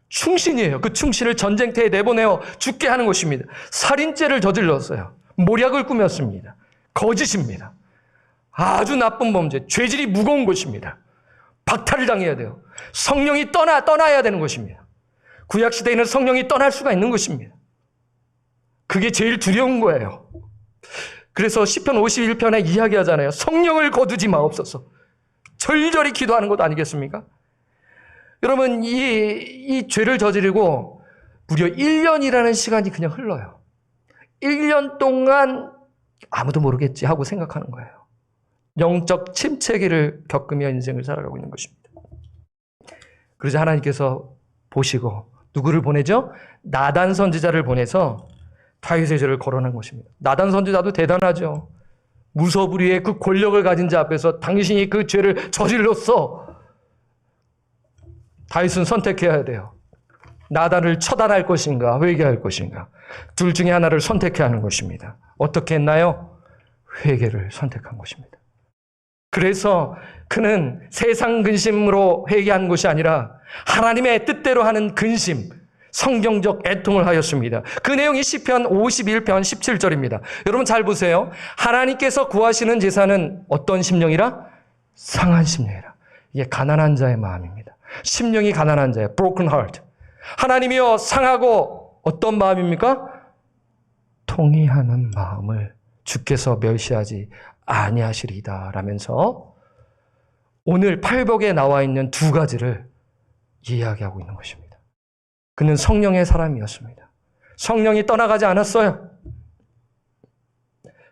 충신이에요. 그 충신을 전쟁터에 내보내어 죽게 하는 것입니다. 살인죄를 저질렀어요. 모략을 꾸몄습니다. 거짓입니다. 아주 나쁜 범죄, 죄질이 무거운 것입니다. 박탈을 당해야 돼요. 성령이 떠나야 되는 것입니다. 구약시대에는 성령이 떠날 수가 있는 것입니다. 그게 제일 두려운 거예요. 그래서 시편 51편에 이야기하잖아요. 성령을 거두지 마옵소서. 절절히 기도하는 것 아니겠습니까? 여러분, 이 죄를 저지르고 무려 1년이라는 시간이 그냥 흘러요. 1년 동안 아무도 모르겠지 하고 생각하는 거예요. 영적 침체기를 겪으며 인생을 살아가고 있는 것입니다. 그러자 하나님께서 보시고 누구를 보내죠? 나단 선지자를 보내서 다윗의 죄를 거론한 것입니다. 나단 선지자도 대단하죠. 무소불위의 그 권력을 가진 자 앞에서 당신이 그 죄를 저질렀어. 다윗은 선택해야 돼요. 나단을 처단할 것인가, 회개할 것인가. 둘 중에 하나를 선택해야 하는 것입니다. 어떻게 했나요? 회개를 선택한 것입니다. 그래서 그는 세상 근심으로 회개한 것이 아니라 하나님의 뜻대로 하는 근심, 성경적 애통을 하였습니다. 그 내용이 시편 51편 17절입니다. 여러분 잘 보세요. 하나님께서 구하시는 제사는 어떤 심령이라? 상한 심령이라. 이게 가난한 자의 마음입니다. 심령이 가난한 자예요. broken heart. 하나님이여 상하고 어떤 마음입니까? 통회하는 마음을 주께서 멸시하지 아니하시리이다 라면서 오늘 팔복에 나와 있는 두 가지를 이야기하고 있는 것입니다. 그는 성령의 사람이었습니다. 성령이 떠나가지 않았어요.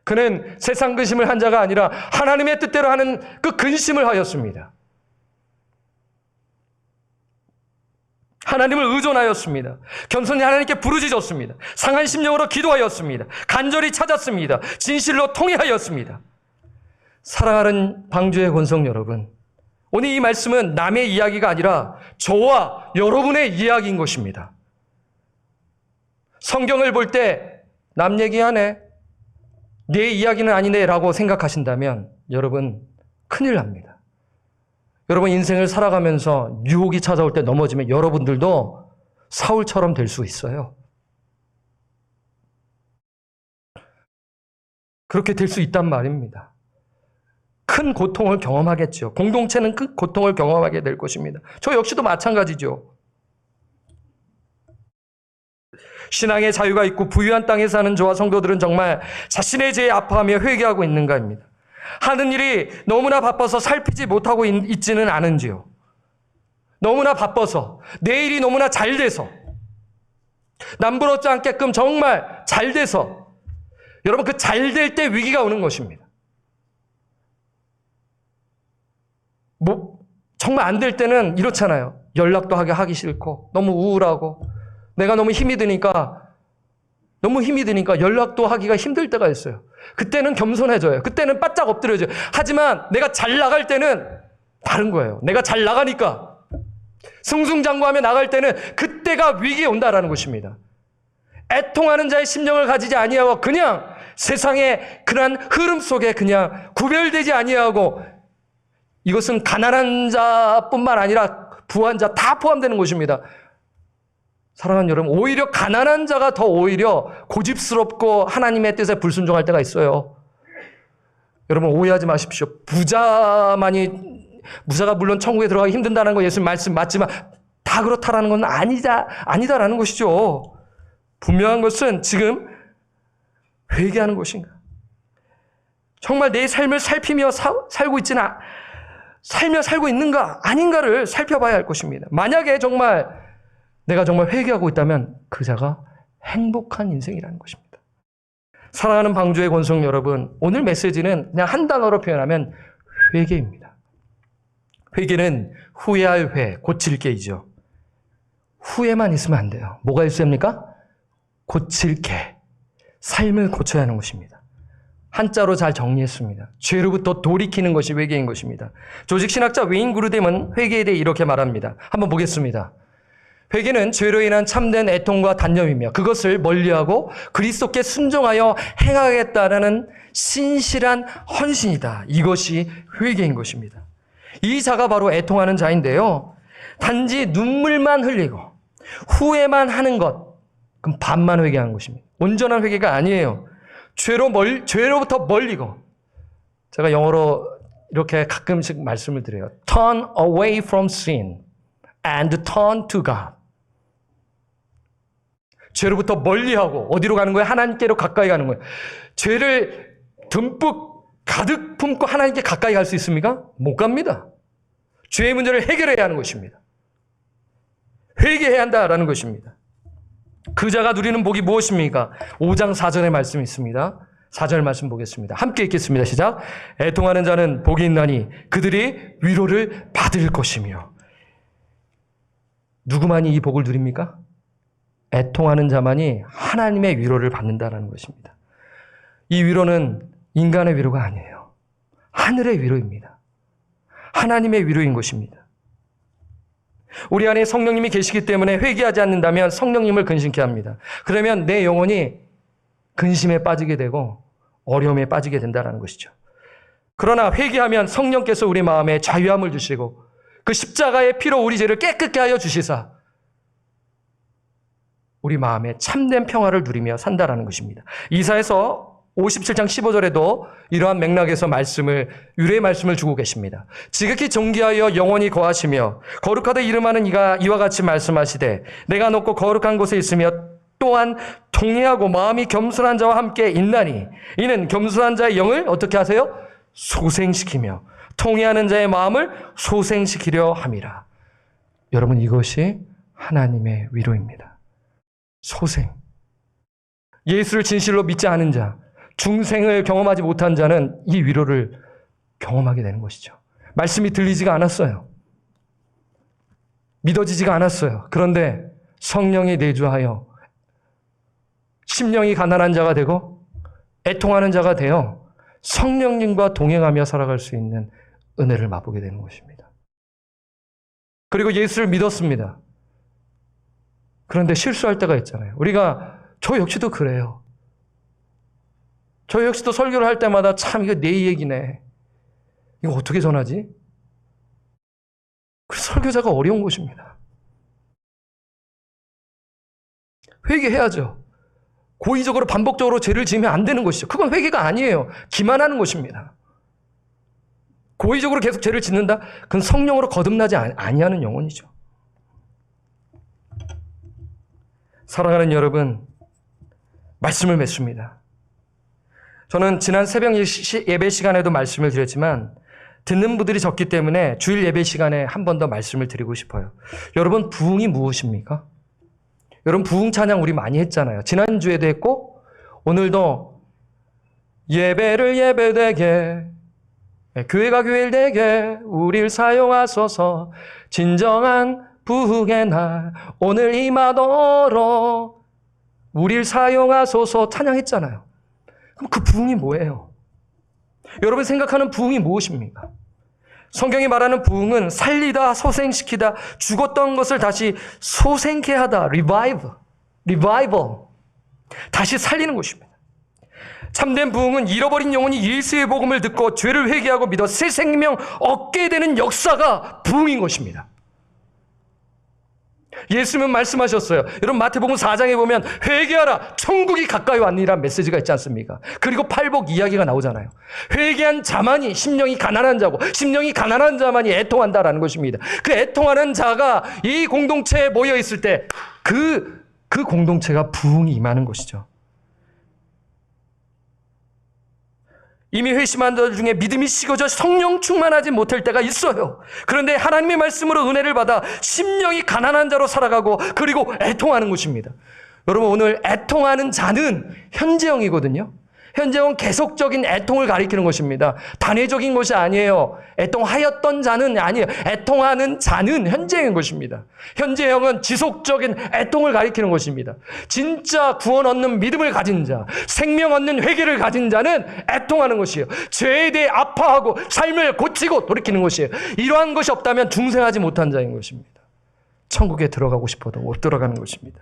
그는 세상 근심을 한 자가 아니라 하나님의 뜻대로 하는 그 근심을 하였습니다. 하나님을 의존하였습니다. 겸손히 하나님께 부르짖었습니다. 상한 심령으로 기도하였습니다. 간절히 찾았습니다. 진실로 통회하였습니다. 사랑하는 방주의 권성 여러분, 오늘 이 말씀은 남의 이야기가 아니라 저와 여러분의 이야기인 것입니다. 성경을 볼 때 남 얘기하네, 내 이야기는 아니네 라고 생각하신다면 여러분 큰일 납니다. 여러분 인생을 살아가면서 유혹이 찾아올 때 넘어지면 여러분들도 사울처럼 될 수 있어요. 그렇게 될 수 있단 말입니다. 큰 고통을 경험하겠죠. 공동체는 큰 고통을 경험하게 될 것입니다. 저 역시도 마찬가지죠. 신앙의 자유가 있고 부유한 땅에 사는 저와 성도들은 정말 자신의 죄에 아파하며 회개하고 있는가입니다. 하는 일이 너무나 바빠서 살피지 못하고 있지는 않은지요. 너무나 바빠서, 내 일이 너무나 잘 돼서, 남부럽지 않게끔 정말 잘 돼서, 여러분 그 잘 될 때 위기가 오는 것입니다. 정말 안 될 때는 이렇잖아요. 연락도 하기 싫고 너무 우울하고 내가 너무 힘이 드니까 연락도 하기가 힘들 때가 있어요. 그때는 겸손해져요. 그때는 바짝 엎드려져요. 하지만 내가 잘 나갈 때는 다른 거예요. 내가 잘 나가니까 승승장구하며 나갈 때는 그때가 위기에 온다라는 것입니다. 애통하는 자의 심령을 가지지 아니하고 그냥 세상의 그러한 흐름 속에 그냥 구별되지 아니하고, 이것은 가난한 자뿐만 아니라 부한 자 다 포함되는 것입니다. 사랑하는 여러분, 오히려 가난한 자가 더 오히려 고집스럽고 하나님의 뜻에 불순종할 때가 있어요. 여러분 오해하지 마십시오. 부자가 물론 천국에 들어가기 힘든다는 거 예수님 말씀 맞지만 다 그렇다라는 건 아니다라는 것이죠. 분명한 것은 지금 회개하는 것인가, 정말 내 삶을 살피며 살고 있는가 아닌가를 살펴봐야 할 것입니다. 만약에 내가 정말 회개하고 있다면 그 자가 행복한 인생이라는 것입니다. 사랑하는 방주의 권속 여러분, 오늘 메시지는 그냥 한 단어로 표현하면 회개입니다. 회개는 후회할 회, 고칠 게이죠. 후회만 있으면 안 돼요. 뭐가 있어야 합니까? 고칠 게. 삶을 고쳐야 하는 것입니다. 한자로 잘 정리했습니다. 죄로부터 돌이키는 것이 회개인 것입니다. 조직 신학자 웨인 그루뎀은 회개에 대해 이렇게 말합니다. 한번 보겠습니다. 회개는 죄로 인한 참된 애통과 단념이며 그것을 멀리하고 그리스도께 순종하여 행하겠다라는 신실한 헌신이다. 이것이 회개인 것입니다. 이 자가 바로 애통하는 자인데요. 단지 눈물만 흘리고 후회만 하는 것, 그럼 반만 회개하는 것입니다. 온전한 회개가 아니에요. 죄로부터 멀리고, 제가 영어로 이렇게 가끔씩 말씀을 드려요. Turn away from sin and turn to God. 죄로부터 멀리하고 어디로 가는 거예요? 하나님께로 가까이 가는 거예요. 죄를 듬뿍 가득 품고 하나님께 가까이 갈 수 있습니까? 못 갑니다. 죄의 문제를 해결해야 하는 것입니다. 회개해야 한다라는 것입니다. 그 자가 누리는 복이 무엇입니까? 5장 4절의 말씀이 있습니다. 4절 말씀 보겠습니다. 함께 읽겠습니다. 시작. 애통하는 자는 복이 있나니 그들이 위로를 받을 것이며. 누구만이 이 복을 누립니까? 애통하는 자만이 하나님의 위로를 받는다는 것입니다. 이 위로는 인간의 위로가 아니에요. 하늘의 위로입니다. 하나님의 위로인 것입니다. 우리 안에 성령님이 계시기 때문에 회개하지 않는다면 성령님을 근심케 합니다. 그러면 내 영혼이 근심에 빠지게 되고 어려움에 빠지게 된다는 것이죠. 그러나 회개하면 성령께서 우리 마음에 자유함을 주시고 그 십자가의 피로 우리 죄를 깨끗게 하여 주시사 우리 마음에 참된 평화를 누리며 산다라는 것입니다. 이사야서 57장 15절에도 이러한 맥락에서 유래의 말씀을 주고 계십니다. 지극히 존귀하여 영원히 거하시며 거룩하다 이름하는 이가 이와 같이 말씀하시되 내가 높고 거룩한 곳에 있으며 또한 통회하고 마음이 겸손한 자와 함께 있나니 이는 겸손한 자의 영을 어떻게 하세요? 소생시키며 통회하는 자의 마음을 소생시키려 함이라. 여러분, 이것이 하나님의 위로입니다. 소생. 예수를 진실로 믿지 않은 자, 중생을 경험하지 못한 자는 이 위로를 경험하게 되는 것이죠. 말씀이 들리지가 않았어요. 믿어지지가 않았어요. 그런데 성령이 내주하여 심령이 가난한 자가 되고 애통하는 자가 되어 성령님과 동행하며 살아갈 수 있는 은혜를 맛보게 되는 것입니다. 그리고 예수를 믿었습니다. 그런데 실수할 때가 있잖아요. 저 역시도 그래요. 저 역시도 설교를 할 때마다 참 이거 내 얘기네. 이거 어떻게 전하지? 그래서 설교자가 어려운 것입니다. 회개해야죠. 고의적으로 반복적으로 죄를 지으면 안 되는 것이죠. 그건 회개가 아니에요. 기만하는 것입니다. 고의적으로 계속 죄를 짓는다? 그건 성령으로 거듭나지 아니하는 영혼이죠. 사랑하는 여러분, 말씀을 맺습니다. 저는 지난 새벽 예배 시간에도 말씀을 드렸지만 듣는 분들이 적기 때문에 주일 예배 시간에 한 번 더 말씀을 드리고 싶어요. 여러분, 부흥이 무엇입니까? 여러분, 부흥 찬양 우리 많이 했잖아요. 지난주에도 했고 오늘도 예배를 예배되게, 교회가 교회를 되게 우리를 사용하소서, 진정한 부흥의 날 오늘 임하도록 우리를 사용하소서 찬양했잖아요. 그럼 그 부흥이 뭐예요? 여러분 생각하는 부흥이 무엇입니까? 성경이 말하는 부흥은 살리다, 소생시키다, 죽었던 것을 다시 소생케 하다, revival, 다시 살리는 것입니다. 참된 부흥은 잃어버린 영혼이 예수의 복음을 듣고 죄를 회개하고 믿어 새 생명 얻게 되는 역사가 부흥인 것입니다. 예수님은 말씀하셨어요. 여러분, 마태복음 4장에 보면 회개하라, 천국이 가까이 왔니라는 메시지가 있지 않습니까? 그리고 팔복 이야기가 나오잖아요. 회개한 자만이 심령이 가난한 자고 심령이 가난한 자만이 애통한다라는 것입니다. 그 애통하는 자가 이 공동체에 모여 있을 때 그 공동체가 부흥이 임하는 것이죠. 이미 회심한 자들 중에 믿음이 식어져 성령 충만하지 못할 때가 있어요. 그런데 하나님의 말씀으로 은혜를 받아 심령이 가난한 자로 살아가고 그리고 애통하는 것입니다. 여러분, 오늘 애통하는 자는 현재형이거든요. 현재형은 계속적인 애통을 가리키는 것입니다. 단회적인 것이 아니에요. 애통하였던 자는 아니에요. 애통하는 자는 현재형인 것입니다. 현재형은 지속적인 애통을 가리키는 것입니다. 진짜 구원 얻는 믿음을 가진 자, 생명 얻는 회개를 가진 자는 애통하는 것이에요. 죄에 대해 아파하고 삶을 고치고 돌이키는 것이에요. 이러한 것이 없다면 중생하지 못한 자인 것입니다. 천국에 들어가고 싶어도 못 들어가는 것입니다.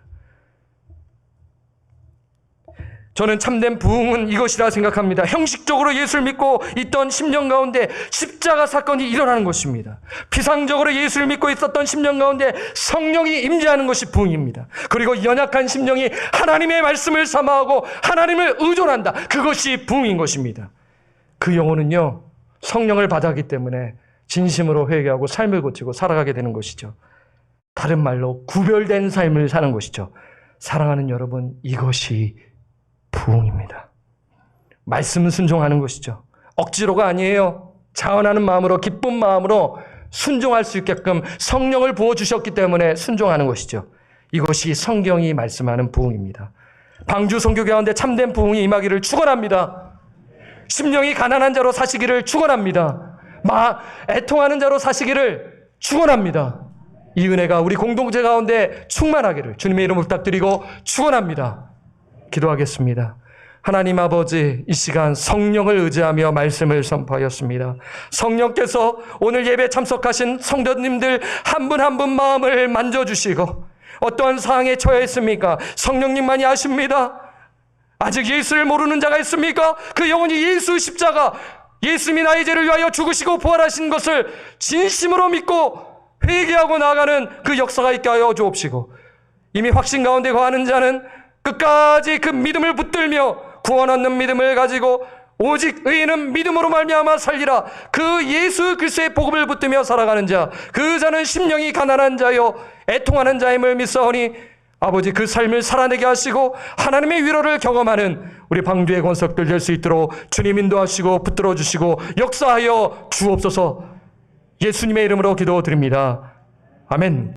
저는 참된 부흥은 이것이라 생각합니다. 형식적으로 예수를 믿고 있던 심령 가운데 십자가 사건이 일어나는 것입니다. 피상적으로 예수를 믿고 있었던 심령 가운데 성령이 임재하는 것이 부흥입니다. 그리고 연약한 심령이 하나님의 말씀을 사모하고 하나님을 의존한다. 그것이 부흥인 것입니다. 그 영혼은요, 성령을 받았기 때문에 진심으로 회개하고 삶을 고치고 살아가게 되는 것이죠. 다른 말로 구별된 삶을 사는 것이죠. 사랑하는 여러분, 이것이 부흥입니다. 말씀은 순종하는 것이죠. 억지로가 아니에요. 자원하는 마음으로, 기쁜 마음으로 순종할 수 있게끔 성령을 부어주셨기 때문에 순종하는 것이죠. 이것이 성경이 말씀하는 부흥입니다. 방주 선교 가운데 참된 부흥이 임하기를 축원합니다. 심령이 가난한 자로 사시기를 축원합니다. 애통하는 자로 사시기를 축원합니다. 이 은혜가 우리 공동체 가운데 충만하기를 주님의 이름으로 부탁드리고 축원합니다. 기도하겠습니다. 하나님 아버지, 이 시간 성령을 의지하며 말씀을 선포하였습니다. 성령께서 오늘 예배 참석하신 성도님들 한 분 한 분 마음을 만져주시고 어떠한 상황에 처해 있습니까? 성령님만이 아십니다. 아직 예수를 모르는 자가 있습니까? 그 영혼이 예수 십자가, 예수님이 나의 죄를 위하여 죽으시고 부활하신 것을 진심으로 믿고 회개하고 나아가는 그 역사가 있게 하여 주옵시고, 이미 확신 가운데 거하는 자는 끝까지 그 믿음을 붙들며 구원 얻는 믿음을 가지고 오직 의인은 믿음으로 말미암아 살리라, 그 예수 그리스도의 복음을 붙들며 살아가는 자, 그 자는 심령이 가난한 자요 애통하는 자임을 믿사오니 아버지, 그 삶을 살아내게 하시고 하나님의 위로를 경험하는 우리 방주의 권속들 될 수 있도록 주님 인도하시고 붙들어 주시고 역사하여 주옵소서. 예수님의 이름으로 기도드립니다. 아멘.